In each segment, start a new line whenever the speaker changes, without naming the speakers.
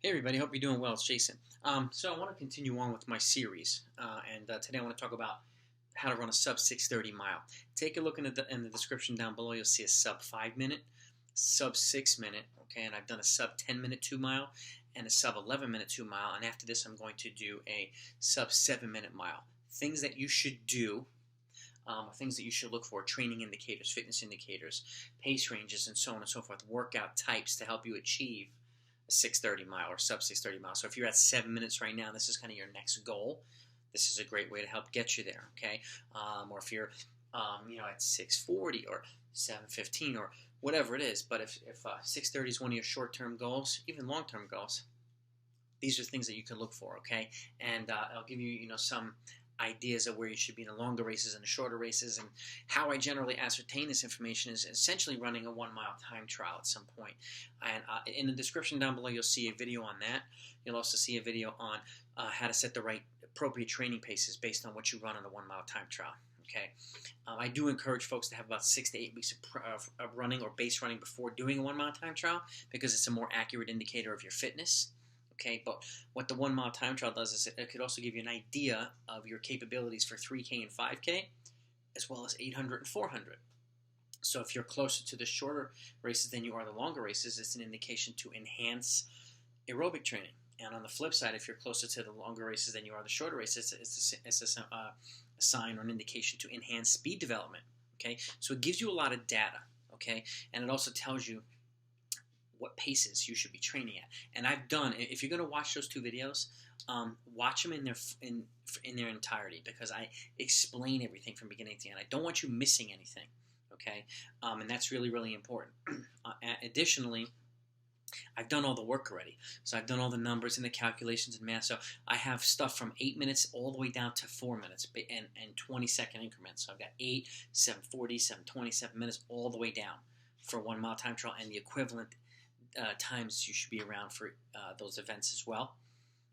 Hey everybody, hope you're doing well. It's Jason. So I want to continue on with my series, and today I want to talk about how to run a sub 6:30 mile. Take a look in the description down below. You'll see a sub 5 minute, sub 6 minute, okay, and I've done a sub 10 minute 2 mile and a sub 11 minute 2 mile, and after this I'm going to do a sub 7 minute mile. Things that you should do. Things that you should look for: training indicators, fitness indicators, pace ranges, and so on and so forth. Workout types to help you achieve 6:30 mile or sub 6:30 mile. So if you're at 7 minutes right now, this is kind of your next goal. This is a great way to help get you there. Okay, or if you're at 6:40 or 7:15 or whatever it is. But if 6:30 is one of your short-term goals, even long-term goals, these are things that you can look for. Okay, and I'll give you some ideas of where you should be in the longer races and the shorter races. And how I generally ascertain this information is essentially running a 1 mile time trial at some point. And in the description down below, you'll see a video on that. You'll also see a video on how to set the right appropriate training paces based on what you run in a 1 mile time trial. Okay, I do encourage folks to have about 6 to 8 weeks of running or base running before doing a 1 mile time trial, because it's a more accurate indicator of your fitness. Okay, but what the 1 mile time trial does is it could also give you an idea of your capabilities for 3K and 5K, as well as 800 and 400. So if you're closer to the shorter races than you are the longer races, it's an indication to enhance aerobic training. And on the flip side, if you're closer to the longer races than you are the shorter races, it's a sign or an indication to enhance speed development. Okay, so it gives you a lot of data. Okay, and it also tells you what paces you should be training at. And I've done. If you're going to watch those two videos, watch them in their entirety, because I explain everything from beginning to end. I don't want you missing anything. Okay, and that's really, really important. Additionally, I've done all the work already. So I've done all the numbers and the calculations and math. So I have stuff from 8 minutes all the way down to 4 minutes and 20-second increments. So I've got 8, 7:40, 7:20, 7 minutes all the way down for a 1 mile time trial, and the equivalent times you should be around for those events as well.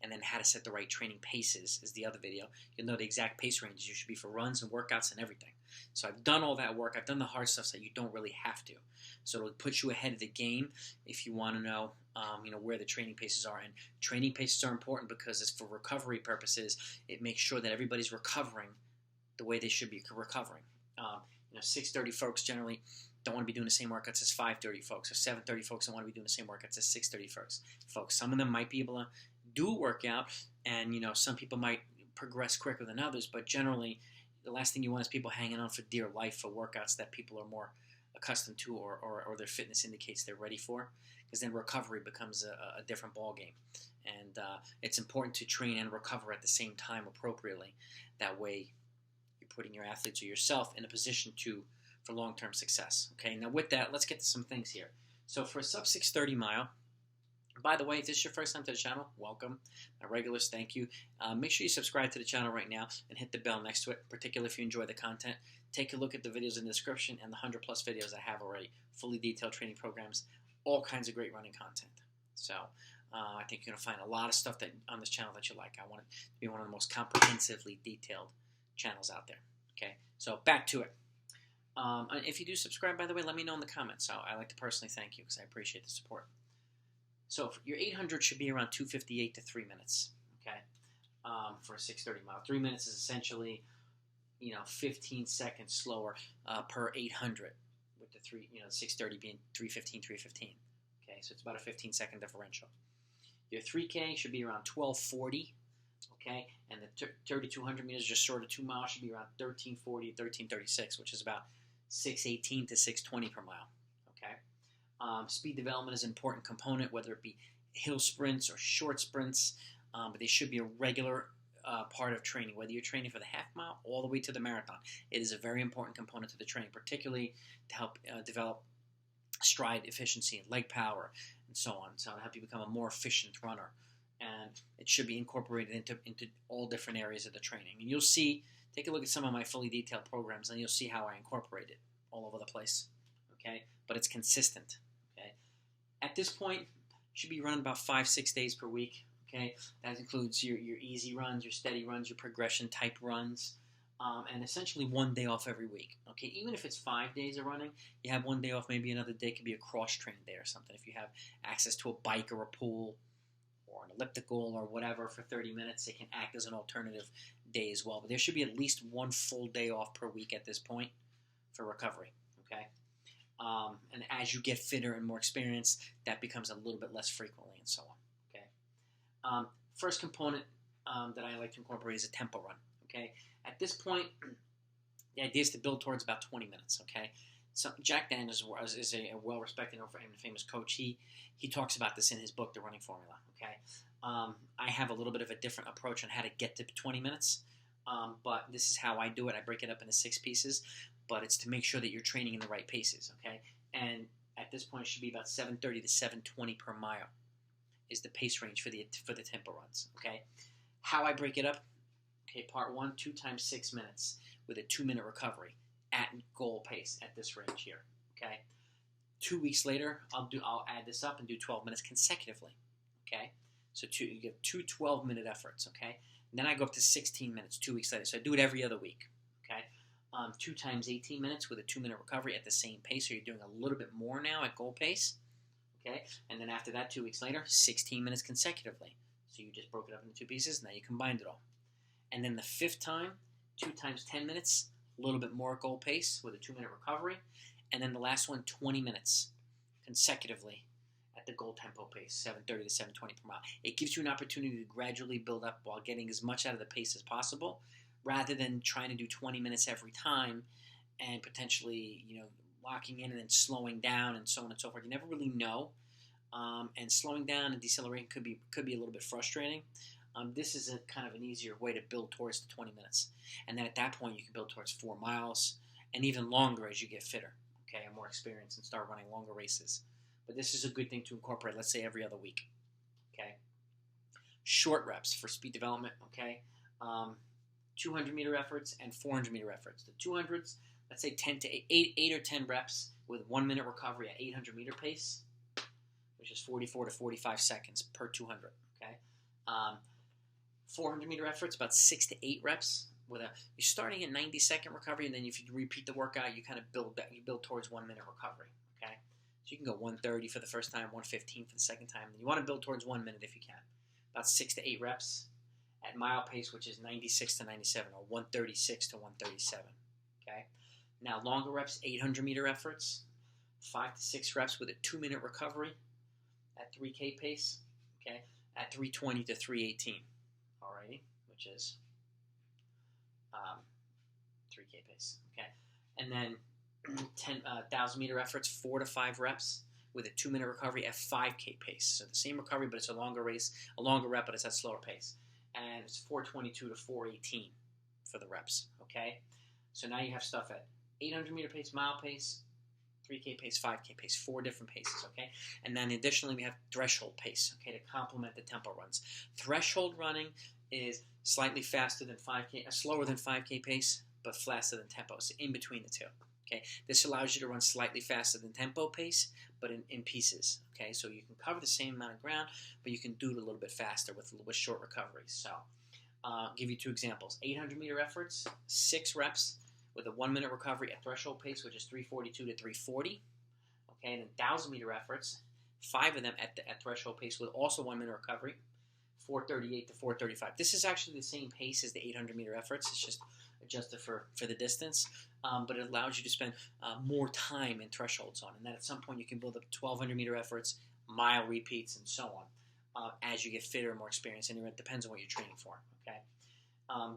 And then how to set the right training paces is the other video. You'll know the exact pace ranges you should be for runs and workouts and everything. So I've done all that work. I've done the hard stuff so that you don't really have to. So it'll put you ahead of the game if you want to know, where the training paces are. And training paces are important because it's for recovery purposes. It makes sure that everybody's recovering the way they should be recovering. 6:30 folks generally don't want to be doing the same workouts as 5:30 folks, or 7:30 folks don't want to be doing the same workouts as 6:30 folks. Some of them might be able to do a workout, and some people might progress quicker than others, but generally the last thing you want is people hanging on for dear life for workouts that people are more accustomed to, or their fitness indicates they're ready for, because then recovery becomes a different ball game. And it's important to train and recover at the same time appropriately. That way you're putting your athletes or yourself in a position for long-term success. Okay, now with that, let's get to some things here. So for a sub 6:30 mile, by the way, if this is your first time to the channel, welcome. My regulars, thank you. Make sure you subscribe to the channel right now and hit the bell next to it, particularly if you enjoy the content. Take a look at the videos in the description and the 100 plus videos I have already. Fully detailed training programs, all kinds of great running content. So I think you're going to find a lot of stuff on this channel that you like. I want it to be one of the most comprehensively detailed channels out there. Okay, so back to it. If you do subscribe, by the way, let me know in the comments. So I like to personally thank you because I appreciate the support. So your 800 should be around 2:58 to 3 minutes, okay, for a 6:30 mile. 3 minutes is essentially, 15 seconds slower per 800, with the 6:30 being 3:15, 3:15. Okay, so it's about a 15-second differential. Your 3K should be around 12:40, okay, and the 3,200 meters, just short of 2 miles, should be around 13:40, 13:36, which is about 6:18 to 6:20 per mile. Okay. Speed development is an important component, whether it be hill sprints or short sprints, but they should be a regular part of training, whether you're training for the half mile all the way to the marathon. It is a very important component to the training, particularly to help develop stride efficiency and leg power and so on, so to help you become a more efficient runner. And it should be incorporated into all different areas of the training. And you'll see, take a look at some of my fully detailed programs, and you'll see how I incorporate it all over the place. Okay, but it's consistent. Okay, at this point, you should be running about 5-6 days per week. Okay, that includes your easy runs, your steady runs, your progression type runs, and essentially 1 day off every week. Okay, even if it's 5 days of running, you have 1 day off. Maybe another day could be a cross train day or something. If you have access to a bike or a pool, or an elliptical or whatever for 30 minutes. It can act as an alternative day as well. But there should be at least one full day off per week at this point for recovery, okay? And as you get fitter and more experienced, that becomes a little bit less frequently and so on, okay? First component that I like to incorporate is a tempo run, okay? At this point, the idea is to build towards about 20 minutes, okay? So Jack Daniels is a well-respected and famous coach. He talks about this in his book, The Running Formula, okay? I have a little bit of a different approach on how to get to 20 minutes, but this is how I do it. I break it up into 6 pieces, but it's to make sure that you're training in the right paces, okay? And at this point, it should be about 7:30 to 7:20 per mile is the pace range for the tempo runs, okay? How I break it up, okay, part 1, 2 times 6 minutes with a 2-minute recovery at goal pace at this range here, okay? 2 weeks later, I'll add this up and do 12 minutes consecutively, okay? So you get 2 12-minute efforts, okay? And then I go up to 16 minutes 2 weeks later. So I do it every other week, okay? 2 times 18 minutes with a 2-minute recovery at the same pace. So you're doing a little bit more now at goal pace, okay? And then after that, 2 weeks later, 16 minutes consecutively. So you just broke it up into 2 pieces, and now you combined it all. And then the 5th time, 2 times 10 minutes, a little bit more at goal pace with a 2-minute recovery. And then the last one, 20 minutes consecutively at the goal tempo pace, 7:30 to 7:20 per mile. It gives you an opportunity to gradually build up while getting as much out of the pace as possible, rather than trying to do 20 minutes every time and potentially, locking in and then slowing down and so on and so forth. You never really know, and slowing down and decelerating could be a little bit frustrating. This is a kind of an easier way to build towards the 20 minutes, and then at that point you can build towards 4 miles and even longer as you get fitter, okay, and more experience and start running longer races. But this is a good thing to incorporate, let's say every other week, okay? Short reps for speed development, okay? 200-meter efforts and 400-meter efforts. The 200s, let's say 8 or 10 reps with 1-minute recovery at 800-meter pace, which is 44 to 45 seconds per 200, okay? 400-meter efforts, about 6 to 8 reps. You're starting at 90-second recovery, and then if you repeat the workout, you kind of build towards 1-minute recovery, okay? So you can go 1:30 for the first time, 1:15 for the second time. And you want to build towards 1 minute if you can. About 6 to 8 reps at mile pace, which is 96 to 97, or 136 to 137, okay? Now, longer reps, 800-meter efforts, 5 to 6 reps with a 2-minute recovery at 3K pace, okay, at 320 to 318, alrighty, which is 3K pace, okay? And then 1,000-meter efforts, 4 to 5 reps with a 2-minute recovery at 5K pace. So the same recovery, but it's a longer rep, but it's at slower pace. And it's 422 to 418 for the reps, okay? So now you have stuff at 800-meter pace, mile pace, 3K pace, 5K pace, 4 different paces, okay? And then additionally, we have threshold pace, okay, to complement the tempo runs. Threshold running is slightly faster than 5K, slower than 5K pace, but faster than tempo. It's in between the two. Okay, this allows you to run slightly faster than tempo pace, but in pieces. Okay, so you can cover the same amount of ground, but you can do it a little bit faster with short recoveries. So, I'll give you 2 examples: 800-meter efforts, 6 reps with a 1-minute recovery at threshold pace, which is 342 to 340. Okay, and then 1,000-meter efforts, 5 of them at threshold pace with also 1-minute recovery, 438 to 435. This is actually the same pace as the 800-meter efforts. It's just adjusted for the distance, but it allows you to spend more time in threshold zone, and then at some point you can build up 1,200-meter efforts, mile repeats, and so on as you get fitter and more experienced. And it depends on what you're training for. Okay,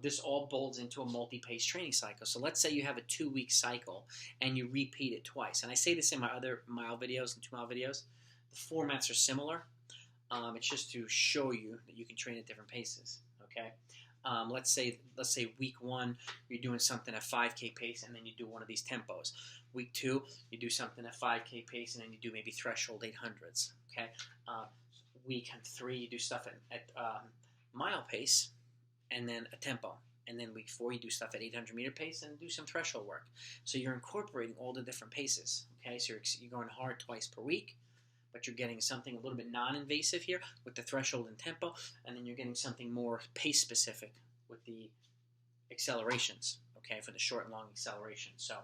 this all builds into a multi-pace training cycle. So let's say you have a 2-week cycle and you repeat it twice. And I say this in my other mile videos and 2-mile videos. The formats are similar. It's just to show you that you can train at different paces. Okay. Let's say week 1 you're doing something at 5K pace, and then you do one of these tempos. Week 2 you do something at 5K pace, and then you do maybe threshold 800s. Okay. Week 3 you do stuff at mile pace, and then a tempo. And then week 4 you do stuff at 800-meter pace and do some threshold work. So you're incorporating all the different paces. Okay. So you're going hard twice per week, but you're getting something a little bit non-invasive here with the threshold and tempo, and then you're getting something more pace-specific with the accelerations, okay, for the short and long acceleration. So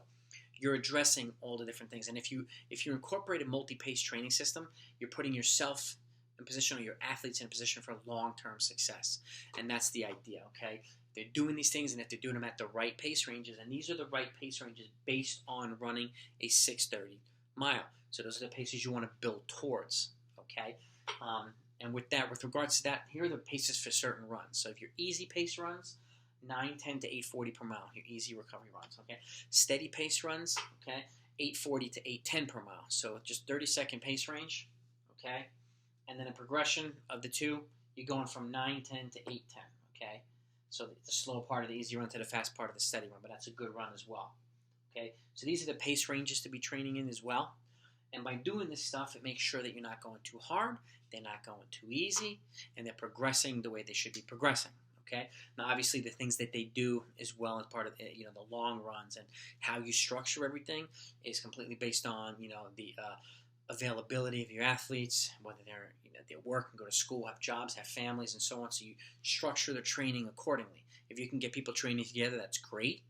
you're addressing all the different things. And if you incorporate a multi-pace training system, you're putting yourself and position your athletes in a position for long-term success. And that's the idea, okay? They're doing these things, and if they're doing them at the right pace ranges, and these are the right pace ranges based on running a 6:30 mile. So those are the paces you want to build towards, okay? And with regards to that, here are the paces for certain runs. So if your easy pace runs, 9:10 to 8:40 per mile, your easy recovery runs, okay? Steady pace runs, okay? 8:40 to 8:10 per mile. So just 30-second pace range, okay? And then a progression of the two, you're going from 9:10 to 8:10, okay? So the slow part of the easy run to the fast part of the steady run, but that's a good run as well. Okay, so these are the pace ranges to be training in as well. And by doing this stuff, it makes sure that you're not going too hard, they're not going too easy, and they're progressing the way they should be progressing. Okay, now obviously the things that they do as well as part of the long runs and how you structure everything is completely based on the availability of your athletes, whether they work and go to school, have jobs, have families, and so on. So you structure the training accordingly. If you can get people training together, that's great.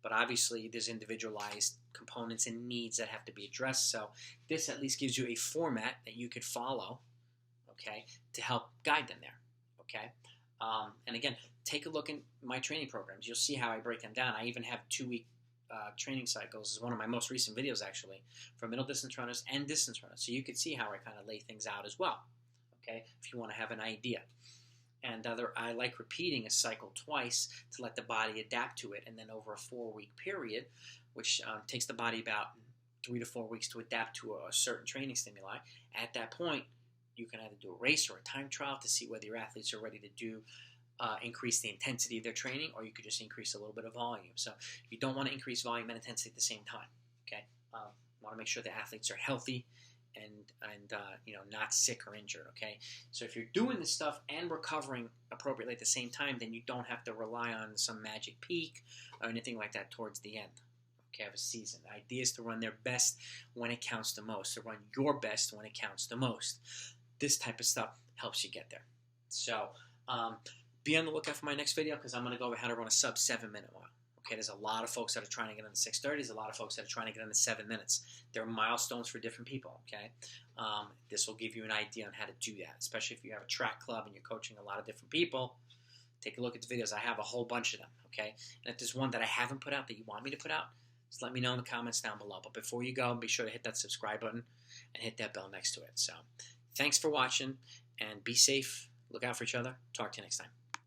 But obviously, there's individualized components and needs that have to be addressed. So this at least gives you a format that you could follow, okay, to help guide them there, okay. And again, take a look at my training programs. You'll see how I break them down. I even have 2-week training cycles. Is one of my most recent videos actually for middle distance runners and distance runners. So you can see how I kind of lay things out as well. Okay, if you want to have an idea. And I like repeating a cycle twice to let the body adapt to it, and then over a 4-week period, which takes the body about 3 to 4 weeks to adapt to a certain training stimuli. At that point, you can either do a race or a time trial to see whether your athletes are ready to increase the intensity of their training, or you could just increase a little bit of volume. So you don't want to increase volume and intensity at the same time. Okay, want to make sure the athletes are healthy and not sick or injured. Okay, so if you're doing this stuff and recovering appropriately at the same time, then you don't have to rely on some magic peak or anything like that towards the end. Okay, of a season. The idea is to run their best when it counts the most. To run your best when it counts the most. This type of stuff helps you get there. So be on the lookout for my next video, because I'm going to go over how to run a sub 7-minute mile. Okay, there's a lot of folks that are trying to get into 6:30. There's a lot of folks that are trying to get into 7 minutes. There are milestones for different people, okay? This will give you an idea on how to do that, especially if you have a track club and you're coaching a lot of different people. Take a look at the videos. I have a whole bunch of them, okay? And if there's one that I haven't put out that you want me to put out, just let me know in the comments down below. But before you go, be sure to hit that subscribe button and hit that bell next to it. So thanks for watching, and be safe. Look out for each other. Talk to you next time.